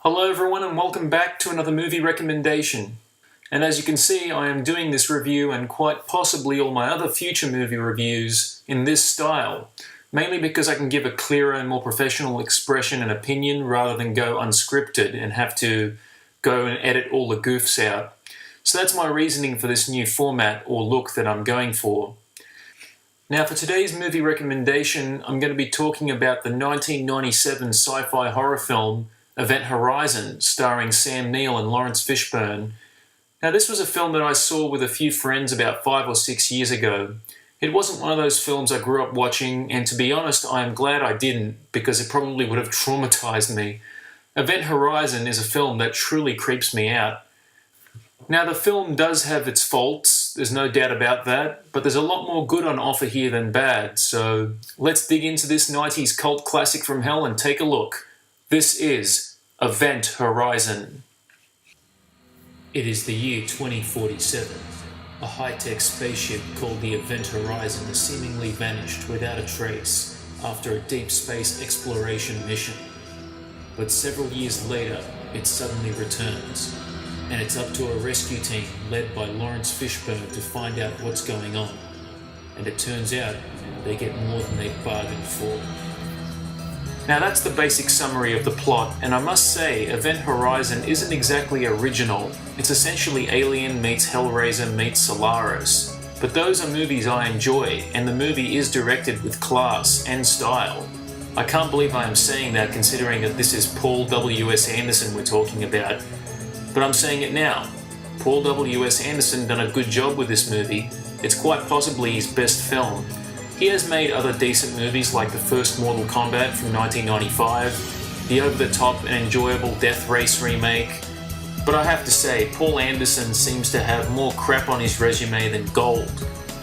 Hello everyone and welcome back to another movie recommendation. And as you can see, I am doing this review and quite possibly all my other future movie reviews in this style, mainly because I can give a clearer and more professional expression and opinion rather than go unscripted and have to go and edit all the goofs out. So that's my reasoning for this new format or look that I'm going for. Now for today's movie recommendation, I'm going to be talking about the 1997 sci-fi horror film Event Horizon, starring Sam Neill and Lawrence Fishburne. Now this was a film that I saw with a few friends about 5 or 6 years ago. It wasn't one of those films I grew up watching, and to be honest, I am glad I didn't, because it probably would have traumatized me. Event Horizon is a film that truly creeps me out. Now the film does have its faults, there's no doubt about that, but there's a lot more good on offer here than bad, so let's dig into this 90s cult classic from hell and take a look. This is Event Horizon. It is the year 2047. A high-tech spaceship called the Event Horizon has seemingly vanished without a trace after a deep space exploration mission. But several years later, it suddenly returns, and it's up to a rescue team led by Lawrence Fishburne to find out what's going on. And it turns out they get more than they bargained for. Now that's the basic summary of the plot, and I must say, Event Horizon isn't exactly original. It's essentially Alien meets Hellraiser meets Solaris. But those are movies I enjoy, and the movie is directed with class and style. I can't believe I am saying that considering that this is Paul W.S. Anderson we're talking about. But I'm saying it now. Paul W.S. Anderson done a good job with this movie. It's quite possibly his best film. He has made other decent movies like the first Mortal Kombat from 1995, the over-the-top and enjoyable Death Race remake, but I have to say, Paul Anderson seems to have more crap on his resume than gold.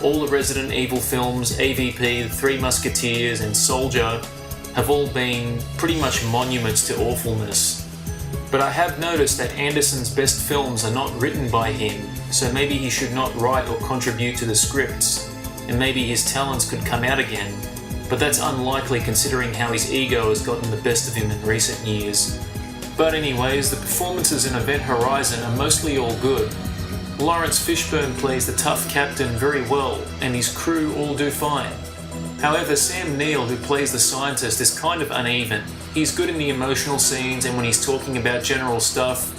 All the Resident Evil films, AVP, The Three Musketeers and Soldier have all been pretty much monuments to awfulness. But I have noticed that Anderson's best films are not written by him, so maybe he should not write or contribute to the scripts. And maybe his talents could come out again, but that's unlikely considering how his ego has gotten the best of him in recent years. But anyways, the performances in Event Horizon are mostly all good. Lawrence Fishburne plays the tough captain very well, and his crew all do fine. However, Sam Neill, who plays the scientist, is kind of uneven. He's good in the emotional scenes and when he's talking about general stuff,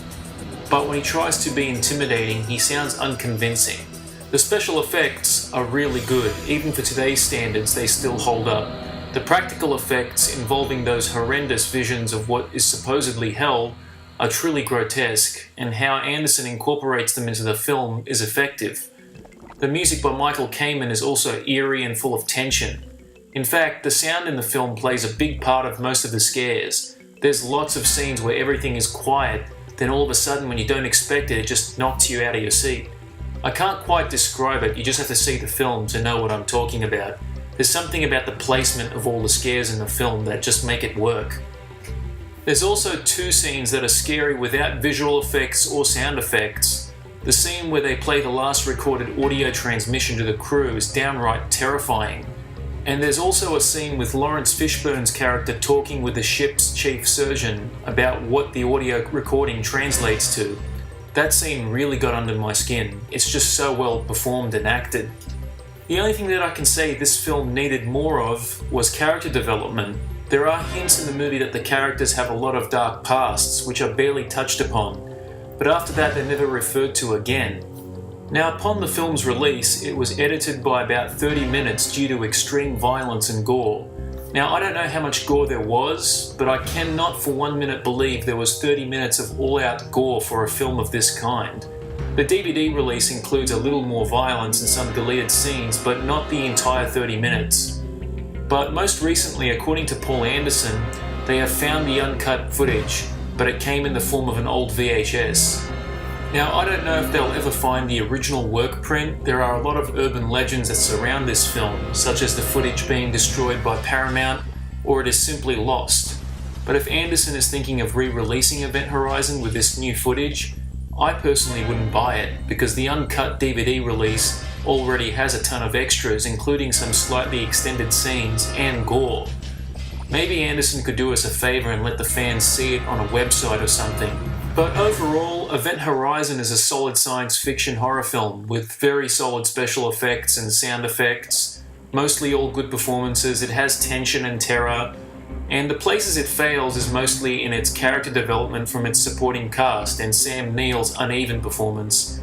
but when he tries to be intimidating, he sounds unconvincing. The special effects are really good, even for today's standards they still hold up. The practical effects involving those horrendous visions of what is supposedly hell are truly grotesque, and how Anderson incorporates them into the film is effective. The music by Michael Kamen is also eerie and full of tension. In fact, the sound in the film plays a big part of most of the scares. There's lots of scenes where everything is quiet, then all of a sudden when you don't expect it, it just knocks you out of your seat. I can't quite describe it, you just have to see the film to know what I'm talking about. There's something about the placement of all the scares in the film that just make it work. There's also two scenes that are scary without visual effects or sound effects. The scene where they play the last recorded audio transmission to the crew is downright terrifying. And there's also a scene with Lawrence Fishburne's character talking with the ship's chief surgeon about what the audio recording translates to. That scene really got under my skin. It's just so well performed and acted. The only thing that I can say this film needed more of was character development. There are hints in the movie that the characters have a lot of dark pasts, which are barely touched upon, but after that they're never referred to again. Now upon the film's release, it was edited by about 30 minutes due to extreme violence and gore. Now, I don't know how much gore there was, but I cannot for 1 minute believe there was 30 minutes of all-out gore for a film of this kind. The DVD release includes a little more violence and some deleted scenes, but not the entire 30 minutes. But most recently, according to Paul Anderson, they have found the uncut footage, but it came in the form of an old VHS. Now, I don't know if they'll ever find the original work print. There are a lot of urban legends that surround this film, such as the footage being destroyed by Paramount, or it is simply lost. But if Anderson is thinking of re-releasing Event Horizon with this new footage, I personally wouldn't buy it, because the uncut DVD release already has a ton of extras, including some slightly extended scenes and gore. Maybe Anderson could do us a favour and let the fans see it on a website or something. But overall, Event Horizon is a solid science fiction horror film with very solid special effects and sound effects, mostly all good performances. It has tension and terror, and the places it fails is mostly in its character development from its supporting cast and Sam Neill's uneven performance.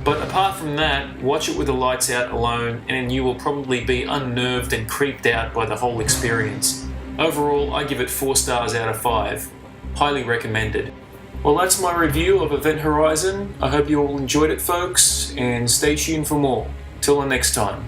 But apart from that, watch it with the lights out alone and you will probably be unnerved and creeped out by the whole experience. Overall, I give it 4 stars out of 5. Highly recommended. Well, that's my review of Event Horizon. I hope you all enjoyed it, folks, and stay tuned for more. Till the next time.